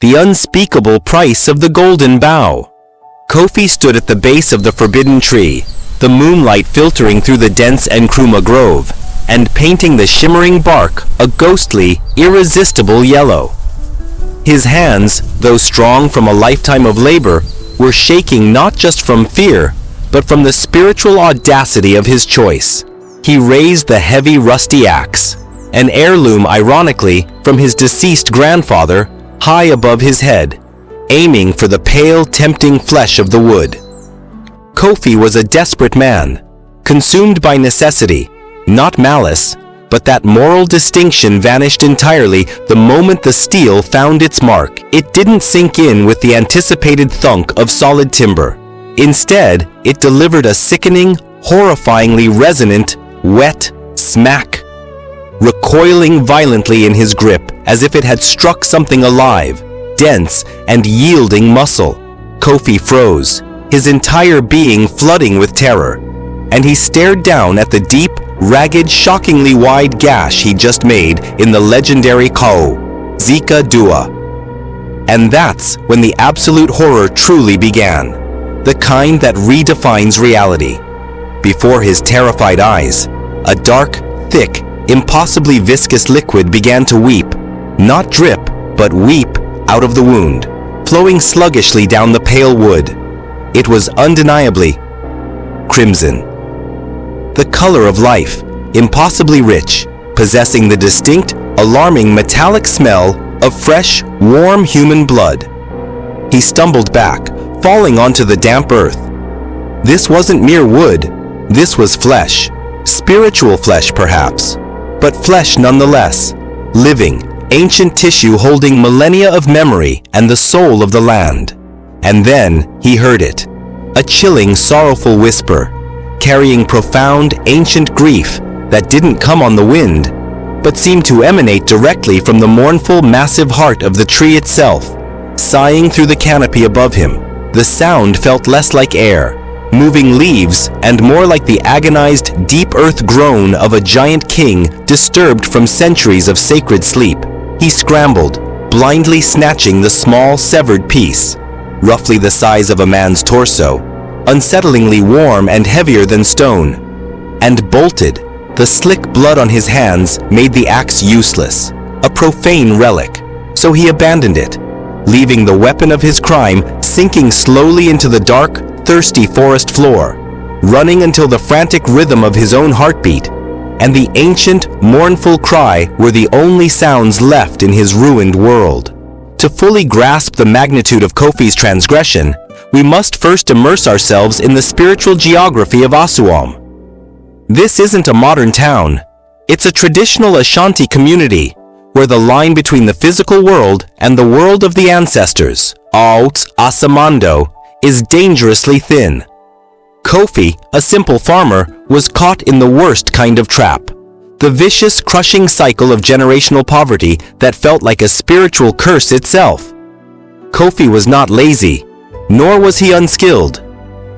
The unspeakable price of the Golden Bough. Kofi stood at the base of the forbidden tree, the moonlight filtering through the dense Nkrumah grove, and painting the shimmering bark a ghostly, irresistible yellow. His hands, though strong from a lifetime of labor, were shaking not just from fear, but from the spiritual audacity of his choice. He raised the heavy rusty axe, an heirloom ironically from his deceased grandfather, high above his head, aiming for the pale, tempting flesh of the wood. Kofi was a desperate man, consumed by necessity, not malice, but that moral distinction vanished entirely the moment the steel found its mark. It didn't sink in with the anticipated thunk of solid timber. Instead, it delivered a sickening, horrifyingly resonant, wet smack, recoiling violently in his grip as if it had struck something alive, dense and yielding muscle. Kofi froze, his entire being flooding with terror, and he stared down at the deep, ragged, shockingly wide gash he just made in the legendary Kao, Sika Dua. And that's when the absolute horror truly began, the kind that redefines reality. Before his terrified eyes, a dark, thick, impossibly viscous liquid began to weep, not drip, but weep out of the wound, flowing sluggishly down the pale wood. It was undeniably crimson. The color of life, impossibly rich, possessing the distinct, alarming metallic smell of fresh, warm human blood. He stumbled back, falling onto the damp earth. This wasn't mere wood, this was flesh, spiritual flesh perhaps, but flesh nonetheless, living, ancient tissue holding millennia of memory and the soul of the land. And then he heard it, a chilling, sorrowful whisper, carrying profound, ancient grief that didn't come on the wind, but seemed to emanate directly from the mournful, massive heart of the tree itself, sighing through the canopy above him. The sound felt less like air, moving leaves, and more like the agonized, deep earth groan of a giant king disturbed from centuries of sacred sleep. He scrambled, blindly snatching the small, severed piece, roughly the size of a man's torso, unsettlingly warm and heavier than stone, and bolted. The slick blood on his hands made the axe useless, a profane relic, so he abandoned it, leaving the weapon of his crime sinking slowly into the dark, thirsty forest floor, running until the frantic rhythm of his own heartbeat and the ancient, mournful cry were the only sounds left in his ruined world. To fully grasp the magnitude of Kofi's transgression, we must first immerse ourselves in the spiritual geography of Asuam. This isn't a modern town. It's a traditional Ashanti community, where the line between the physical world and the world of the ancestors, Aut Asamando, is dangerously thin. Kofi, a simple farmer, was caught in the worst kind of trap. The vicious, crushing cycle of generational poverty that felt like a spiritual curse itself. Kofi was not lazy, nor was he unskilled.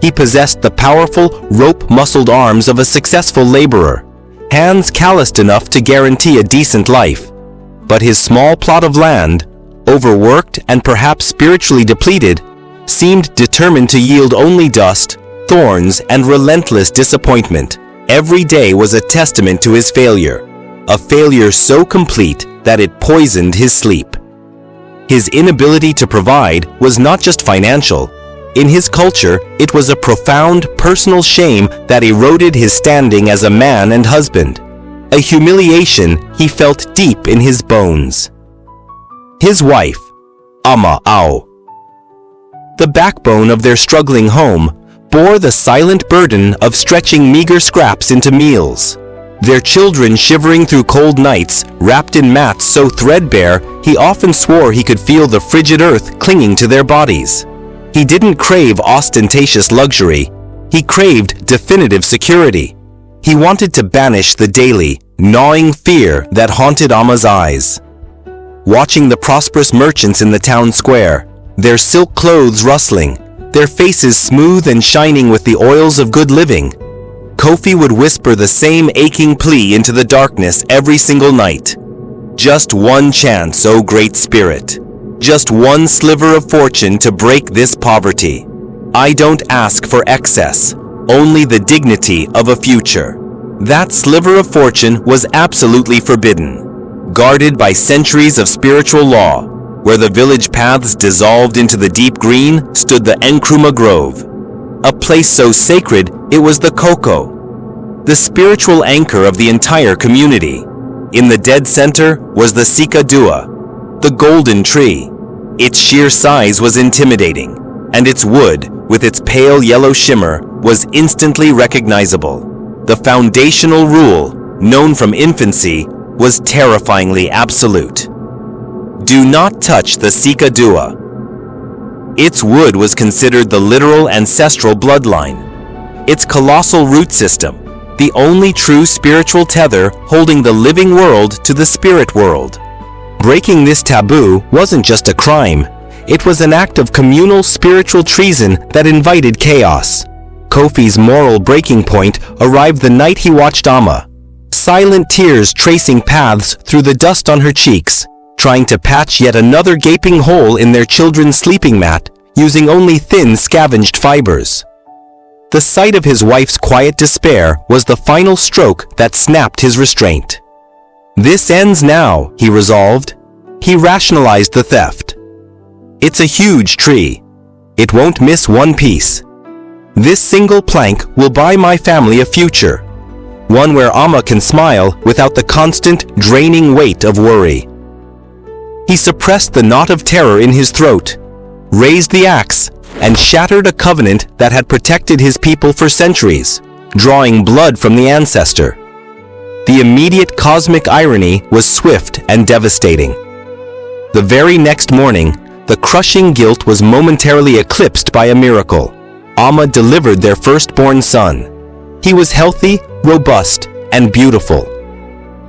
He possessed the powerful, rope-muscled arms of a successful laborer, hands calloused enough to guarantee a decent life. But his small plot of land, overworked and perhaps spiritually depleted, seemed determined to yield only dust, thorns, and relentless disappointment. Every day was a testament to his failure, a failure so complete that it poisoned his sleep. His inability to provide was not just financial. In his culture, it was a profound personal shame that eroded his standing as a man and husband, a humiliation he felt deep in his bones. His wife, Ama Ao, the backbone of their struggling home, bore the silent burden of stretching meager scraps into meals. Their children shivering through cold nights, wrapped in mats so threadbare he often swore he could feel the frigid earth clinging to their bodies. He didn't crave ostentatious luxury. He craved definitive security. He wanted to banish the daily, gnawing fear that haunted Ama's eyes. Watching the prosperous merchants in the town square, their silk clothes rustling, their faces smooth and shining with the oils of good living, Kofi would whisper the same aching plea into the darkness every single night. Just one chance, O Great Spirit. Just one sliver of fortune to break this poverty. I don't ask for excess, only the dignity of a future. That sliver of fortune was absolutely forbidden, guarded by centuries of spiritual law. Where the village paths dissolved into the deep green stood the Nkrumah Grove, a place so sacred it was the Koko, the spiritual anchor of the entire community. In the dead center was the Sika Dua, the golden tree. Its sheer size was intimidating, and its wood, with its pale yellow shimmer, was instantly recognizable. The foundational rule, known from infancy, was terrifyingly absolute. Do not touch the Sika Dua. Its wood was considered the literal ancestral bloodline. Its colossal root system, the only true spiritual tether holding the living world to the spirit world. Breaking this taboo wasn't just a crime, it was an act of communal spiritual treason that invited chaos. Kofi's moral breaking point arrived the night he watched Amma, silent tears tracing paths through the dust on her cheeks, trying to patch yet another gaping hole in their children's sleeping mat using only thin scavenged fibers. The sight of his wife's quiet despair was the final stroke that snapped his restraint. This ends now, he resolved. He rationalized the theft. It's a huge tree. It won't miss one piece. This single plank will buy my family a future, one where Amma can smile without the constant, draining weight of worry. He suppressed the knot of terror in his throat, raised the axe, and shattered a covenant that had protected his people for centuries, drawing blood from the Ancestor. The immediate cosmic irony was swift and devastating. The very next morning, the crushing guilt was momentarily eclipsed by a miracle. Amma delivered their firstborn son. He was healthy, robust, and beautiful.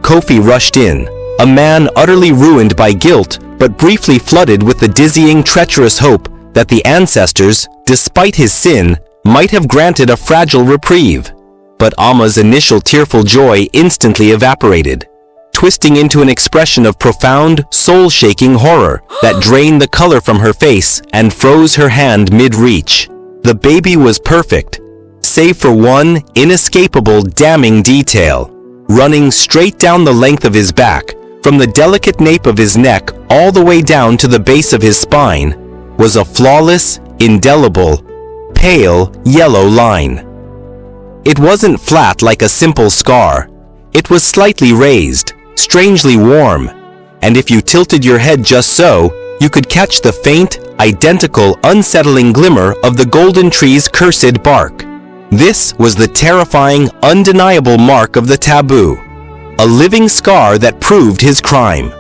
Kofi rushed in, a man utterly ruined by guilt, but briefly flooded with the dizzying, treacherous hope that the ancestors, despite his sin, might have granted a fragile reprieve. But Amma's initial tearful joy instantly evaporated, twisting into an expression of profound, soul-shaking horror that drained the color from her face and froze her hand mid-reach. The baby was perfect, save for one inescapable, damning detail. Running straight down the length of his back, from the delicate nape of his neck all the way down to the base of his spine, was a flawless, indelible, pale, yellow line. It wasn't flat like a simple scar. It was slightly raised, strangely warm, and if you tilted your head just so, you could catch the faint, identical, unsettling glimmer of the golden tree's cursed bark. This was the terrifying, undeniable mark of the taboo, a living scar that proved his crime.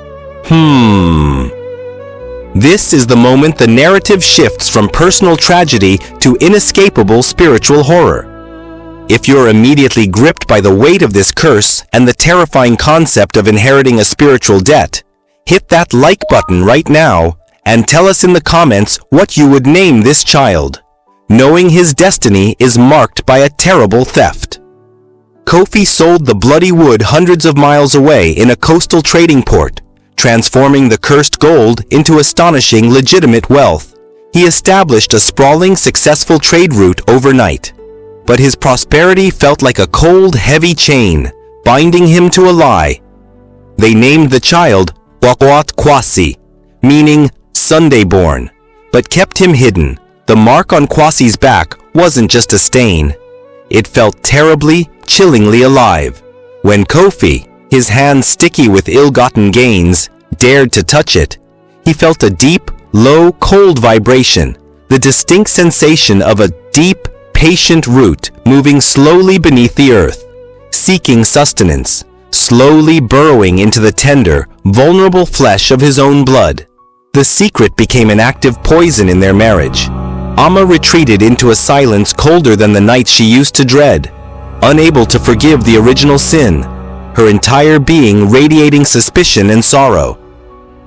This is the moment the narrative shifts from personal tragedy to inescapable spiritual horror. If you're immediately gripped by the weight of this curse and the terrifying concept of inheriting a spiritual debt, hit that like button right now and tell us in the comments what you would name this child, knowing his destiny is marked by a terrible theft. Kofi sold the bloody wood hundreds of miles away in a coastal trading port, transforming the cursed gold into astonishing legitimate wealth. He established a sprawling, successful trade route overnight. But his prosperity felt like a cold, heavy chain, binding him to a lie. They named the child Wakwat Kwasi, meaning Sunday-born, but kept him hidden. The mark on Kwasi's back wasn't just a stain. It felt terribly, chillingly alive. When Kofi, his hands sticky with ill-gotten gains, dared to touch it, he felt a deep, low, cold vibration, the distinct sensation of a deep, patient root moving slowly beneath the earth, seeking sustenance, slowly burrowing into the tender, vulnerable flesh of his own blood. The secret became an active poison in their marriage. Amma retreated into a silence colder than the nights she used to dread, unable to forgive the original sin, her entire being radiating suspicion and sorrow.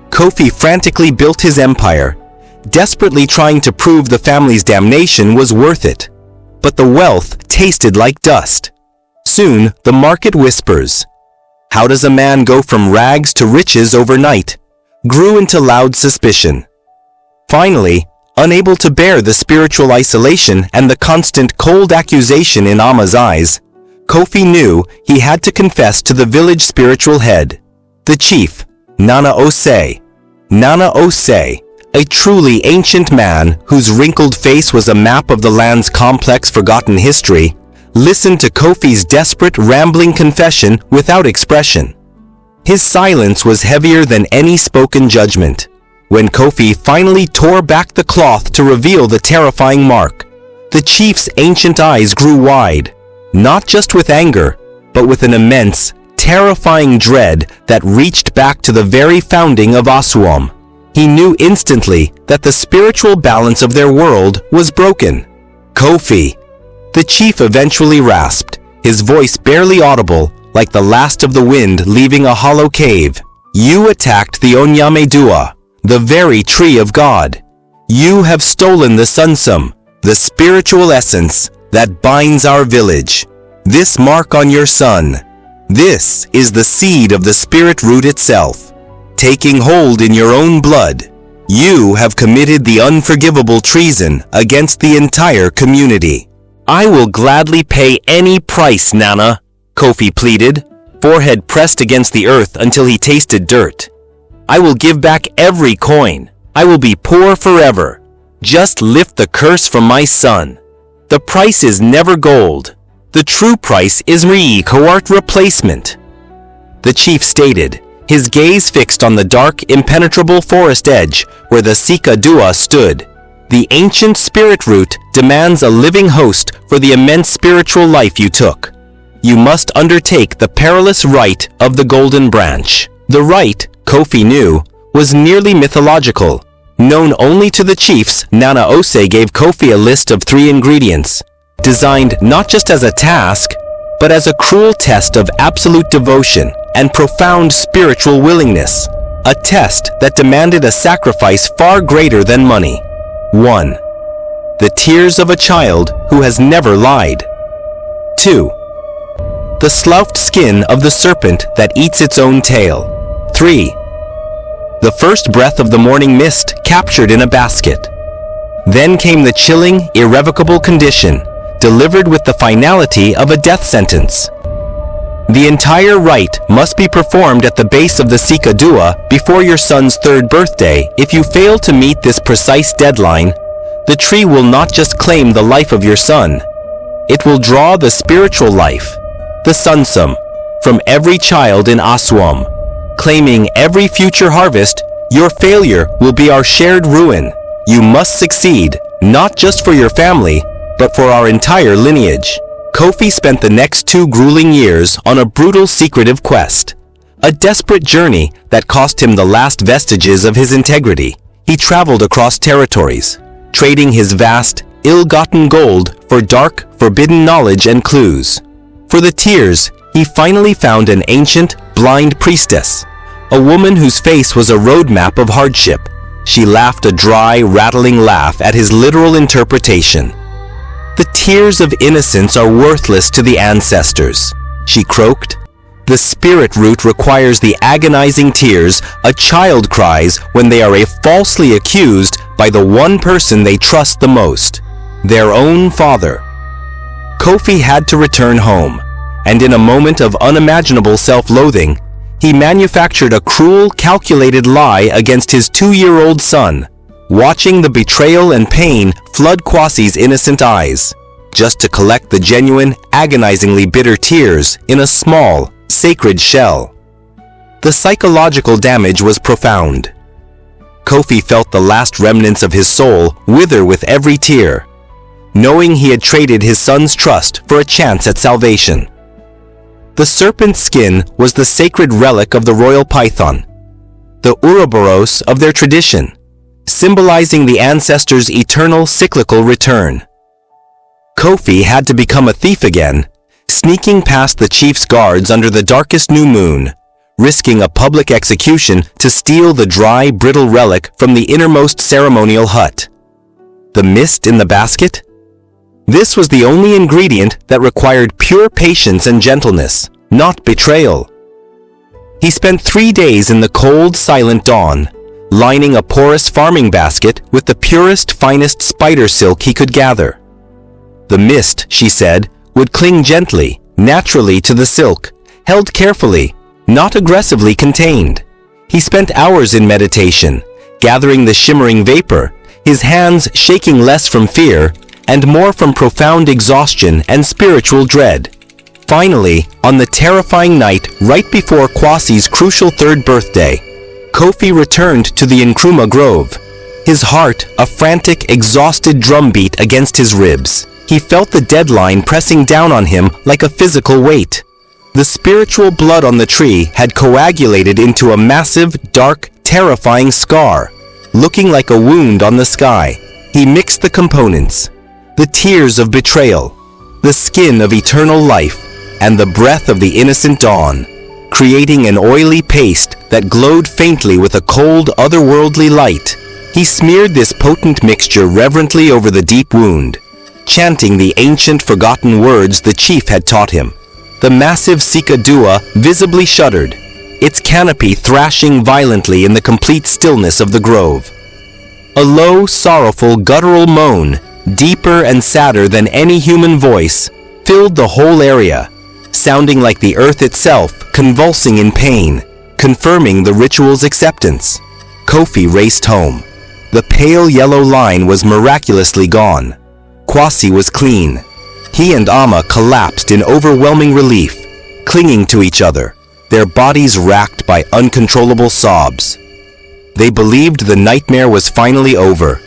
Kofi frantically built his empire, desperately trying to prove the family's damnation was worth it. But the wealth tasted like dust. Soon, the market whispers, "How does a man go from rags to riches overnight?" grew into loud suspicion. Finally, unable to bear the spiritual isolation and the constant cold accusation in Ama's eyes, Kofi knew he had to confess to the village spiritual head, the chief, Nana Osei. Nana Osei, a truly ancient man whose wrinkled face was a map of the land's complex forgotten history, listened to Kofi's desperate, rambling confession without expression. His silence was heavier than any spoken judgment. When Kofi finally tore back the cloth to reveal the terrifying mark, the chief's ancient eyes grew wide, not just with anger, but with an immense, terrifying dread that reached back to the very founding of Asuam. He knew instantly that the spiritual balance of their world was broken. "Kofi," the chief eventually rasped, his voice barely audible, like the last of the wind leaving a hollow cave. "You attacked the Onyame Dua, the very tree of God. You have stolen the sunsum, the spiritual essence that binds our village. This mark on your son, this is the seed of the spirit root itself. Taking hold in your own blood, you have committed the unforgivable treason against the entire community." "I will gladly pay any price, Nana," Kofi pleaded, forehead pressed against the earth until he tasted dirt. "I will give back every coin. I will be poor forever. Just lift the curse from my son. The price is never gold. The true price is cohort replacement," the chief stated, his gaze fixed on the dark, impenetrable forest edge where the Sika Dua stood. "The ancient spirit root demands a living host for the immense spiritual life you took. You must undertake the perilous rite of the golden branch." The rite, Kofi knew, was nearly mythological. Known only to the chiefs, Nana Osei gave Kofi a list of 3 ingredients, designed not just as a task, but as a cruel test of absolute devotion and profound spiritual willingness, a test that demanded a sacrifice far greater than money. 1. The tears of a child who has never lied. 2. The sloughed skin of the serpent that eats its own tail. 3. The first breath of the morning mist captured in a basket. Then came the chilling, irrevocable condition, delivered with the finality of a death sentence. The entire rite must be performed at the base of the Sika Dua before your son's 3rd birthday. If you fail to meet this precise deadline, the tree will not just claim the life of your son. It will draw the spiritual life, the sunsum, from every child in Asuam. Claiming every future harvest, your failure will be our shared ruin. You must succeed, not just for your family, but for our entire lineage. Kofi spent the next 2 grueling years on a brutal secretive quest. A desperate journey that cost him the last vestiges of his integrity. He traveled across territories, trading his vast, ill-gotten gold for dark, forbidden knowledge and clues. For the tears, he finally found an ancient, blind priestess, a woman whose face was a roadmap of hardship. She laughed a dry, rattling laugh at his literal interpretation. "The tears of innocence are worthless to the ancestors," she croaked. "The spirit root requires the agonizing tears a child cries when they are falsely accused by the one person they trust the most, their own father." Kofi had to return home, and in a moment of unimaginable self-loathing, he manufactured a cruel, calculated lie against his 2-year-old son, watching the betrayal and pain flood Kwasi's innocent eyes, just to collect the genuine, agonizingly bitter tears in a small, sacred shell. The psychological damage was profound. Kofi felt the last remnants of his soul wither with every tear, knowing he had traded his son's trust for a chance at salvation. The serpent's skin was the sacred relic of the royal python, the Ouroboros of their tradition, symbolizing the ancestors' eternal cyclical return. Kofi had to become a thief again, sneaking past the chief's guards under the darkest new moon, risking a public execution to steal the dry, brittle relic from the innermost ceremonial hut. The mist in the basket? This was the only ingredient that required pure patience and gentleness, not betrayal. He spent 3 days in the cold, silent dawn, lining a porous farming basket with the purest, finest spider silk he could gather. The mist, she said, would cling gently, naturally to the silk, held carefully, not aggressively contained. He spent hours in meditation, gathering the shimmering vapor, his hands shaking less from fear and more from profound exhaustion and spiritual dread. Finally, on the terrifying night right before Kwasi's crucial third birthday, Kofi returned to the Nkrumah Grove, his heart a frantic, exhausted drumbeat against his ribs. He felt the deadline pressing down on him like a physical weight. The spiritual blood on the tree had coagulated into a massive, dark, terrifying scar, looking like a wound on the sky. He mixed the components, the tears of betrayal, the skin of eternal life, and the breath of the innocent dawn, creating an oily paste that glowed faintly with a cold, otherworldly light. He smeared this potent mixture reverently over the deep wound, chanting the ancient forgotten words the chief had taught him. The massive Sika Dua visibly shuddered, its canopy thrashing violently in the complete stillness of the grove. A low, sorrowful, guttural moan, deeper and sadder than any human voice, filled the whole area, sounding like the earth itself convulsing in pain, confirming the ritual's acceptance. Kofi raced home. The pale yellow line was miraculously gone. Kwasi was clean. He and Amma collapsed in overwhelming relief, clinging to each other, their bodies racked by uncontrollable sobs. They believed the nightmare was finally over,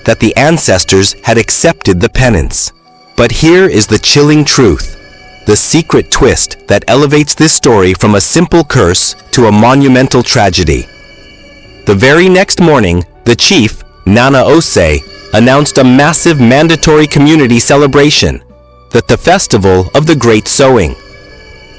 that the ancestors had accepted the penance. But here is the chilling truth, the secret twist that elevates this story from a simple curse to a monumental tragedy. The very next morning, the chief, Nana Osei, announced a massive mandatory community celebration, the Festival of the Great Sowing.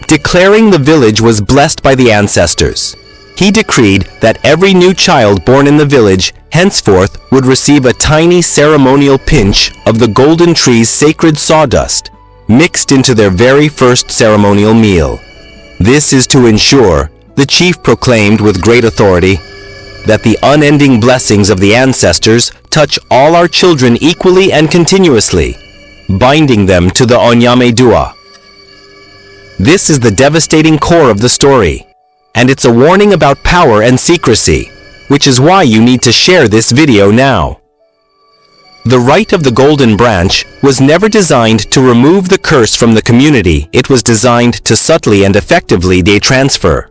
Declaring the village was blessed by the ancestors, he decreed that every new child born in the village henceforth would receive a tiny ceremonial pinch of the golden tree's sacred sawdust, mixed into their very first ceremonial meal. This is to ensure, the chief proclaimed with great authority, that the unending blessings of the ancestors touch all our children equally and continuously, binding them to the Onyame Dua. This is the devastating core of the story, and it's a warning about power and secrecy, which is why you need to share this video now. The Rite of the Golden Branch was never designed to remove the curse from the community. It was designed to subtly and effectively de-transfer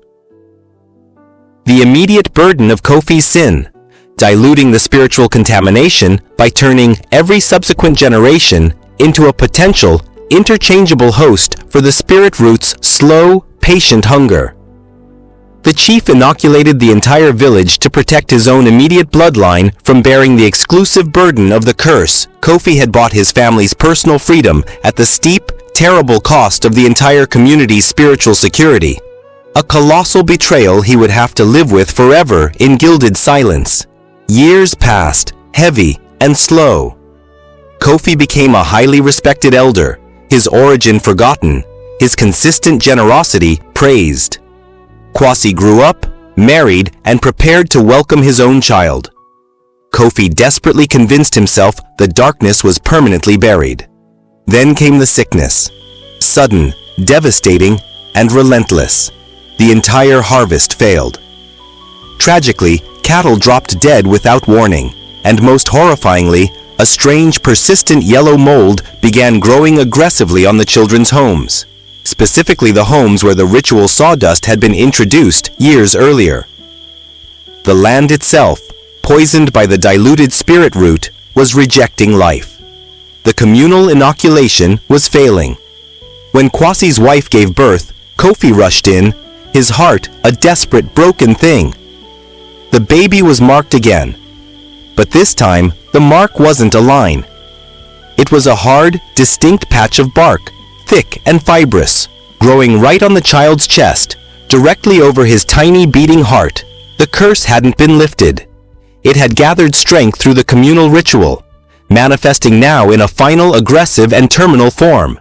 the immediate burden of Kofi's sin, diluting the spiritual contamination by turning every subsequent generation into a potential, interchangeable host for the spirit root's slow, patient hunger. The chief inoculated the entire village to protect his own immediate bloodline from bearing the exclusive burden of the curse. Kofi had bought his family's personal freedom at the steep, terrible cost of the entire community's spiritual security. A colossal betrayal he would have to live with forever in gilded silence. Years passed, heavy and slow. Kofi became a highly respected elder, his origin forgotten, his consistent generosity praised. Kwasi grew up, married, and prepared to welcome his own child. Kofi desperately convinced himself the darkness was permanently buried. Then came the sickness. Sudden, devastating, and relentless. The entire harvest failed. Tragically, cattle dropped dead without warning, and most horrifyingly, a strange, persistent yellow mold began growing aggressively on the children's homes, specifically the homes where the ritual sawdust had been introduced years earlier. The land itself, poisoned by the diluted spirit root, was rejecting life. The communal inoculation was failing. When Kwasi's wife gave birth, Kofi rushed in, his heart a desperate, broken thing. The baby was marked again, but this time the mark wasn't a line. It was a hard, distinct patch of bark, thick and fibrous, growing right on the child's chest, directly over his tiny beating heart. The curse hadn't been lifted. It had gathered strength through the communal ritual, manifesting now in a final, aggressive and terminal form.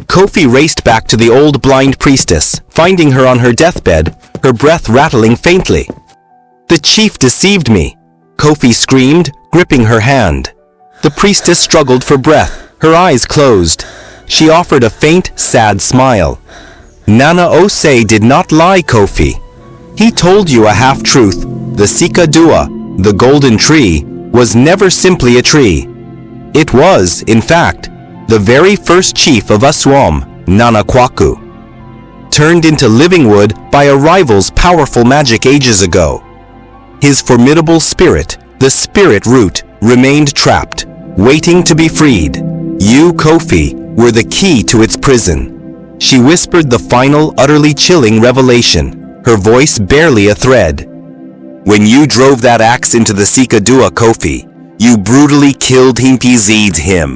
Kofi raced back to the old blind priestess, finding her on her deathbed, her breath rattling faintly. "The chief deceived me," Kofi screamed, gripping her hand. The priestess struggled for breath, her eyes closed. She offered a faint, sad smile. "Nana Osei did not lie, Kofi. He told you a half-truth. The Sika Dua, the golden tree, was never simply a tree. It was, in fact, the very first chief of Aswam, Nana Kwaku, turned into living wood by a rival's powerful magic ages ago. His formidable spirit, the spirit root, remained trapped, waiting to be freed. You, Kofi, were the key to its prison." She whispered the final, utterly chilling revelation, her voice barely a thread. "When you drove that axe into the Sika Dua, Kofi, you brutally killed him.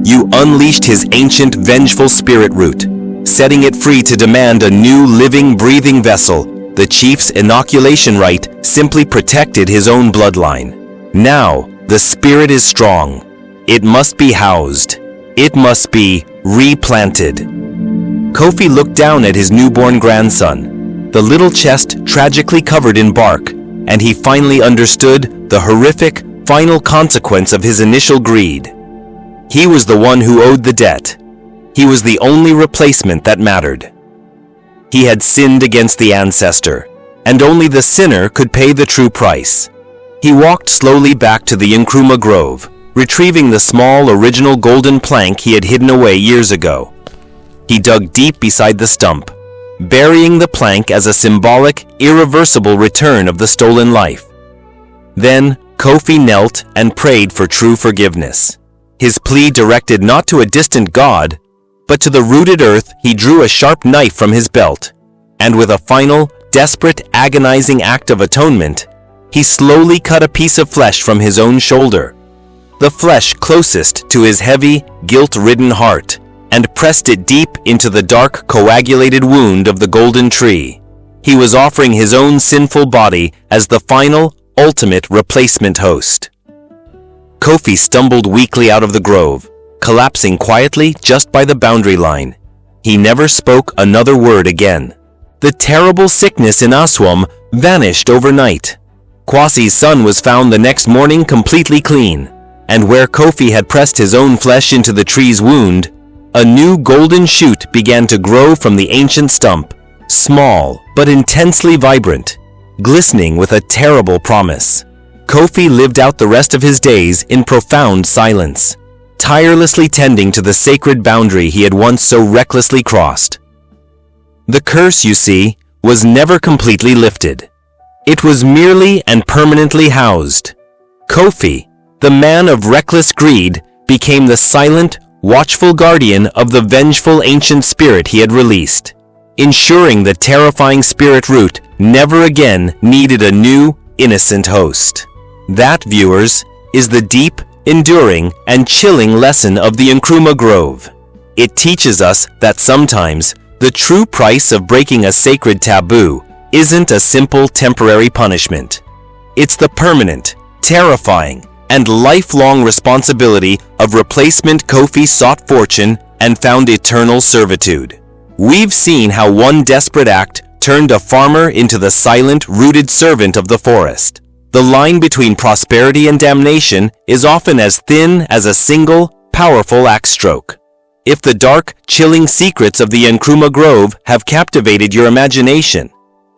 You unleashed his ancient, vengeful spirit root, setting it free to demand a new, living, breathing vessel. The chief's inoculation rite simply protected his own bloodline. Now, the spirit is strong. It must be housed. It must be replanted." Kofi looked down at his newborn grandson, the little chest tragically covered in bark, and he finally understood the horrific, final consequence of his initial greed. He was the one who owed the debt. He was the only replacement that mattered. He had sinned against the Ancestor, and only the sinner could pay the true price. He walked slowly back to the Nkrumah Grove, retrieving the small original golden plank he had hidden away years ago. He dug deep beside the stump, burying the plank as a symbolic, irreversible return of the stolen life. Then, Kofi knelt and prayed for true forgiveness. His plea directed not to a distant god, but to the rooted earth. He drew a sharp knife from his belt, and with a final, desperate, agonizing act of atonement, he slowly cut a piece of flesh from his own shoulder, the flesh closest to his heavy, guilt-ridden heart, and pressed it deep into the dark, coagulated wound of the golden tree. He was offering his own sinful body as the final, ultimate replacement host. Kofi stumbled weakly out of the grove, collapsing quietly just by the boundary line. He never spoke another word again. The terrible sickness in Aswam vanished overnight. Kwasi's son was found the next morning completely clean, and where Kofi had pressed his own flesh into the tree's wound, a new golden shoot began to grow from the ancient stump, small but intensely vibrant, glistening with a terrible promise. Kofi lived out the rest of his days in profound silence, tirelessly tending to the sacred boundary he had once so recklessly crossed. The curse, you see, was never completely lifted. It was merely and permanently housed. Kofi, the man of reckless greed, became the silent, watchful guardian of the vengeful ancient spirit he had released, ensuring the terrifying spirit root never again needed a new, innocent host. That, viewers, is the deep, enduring, and chilling lesson of the Nkrumah Grove. It teaches us that sometimes the true price of breaking a sacred taboo isn't a simple temporary punishment. It's the permanent, terrifying, and lifelong responsibility of replacement. Kofi sought fortune and found eternal servitude. We've seen how one desperate act turned a farmer into the silent, rooted servant of the forest. The line between prosperity and damnation is often as thin as a single, powerful axe stroke. If the dark, chilling secrets of the Nkrumah Grove have captivated your imagination,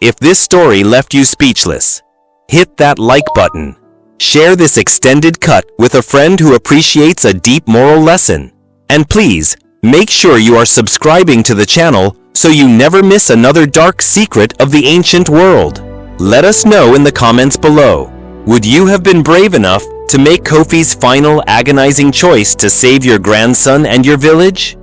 if this story left you speechless, hit that like button. Share this extended cut with a friend who appreciates a deep moral lesson. And please, make sure you are subscribing to the channel so you never miss another dark secret of the ancient world. Let us know in the comments below. Would you have been brave enough to make Kofi's final agonizing choice to save your grandson and your village?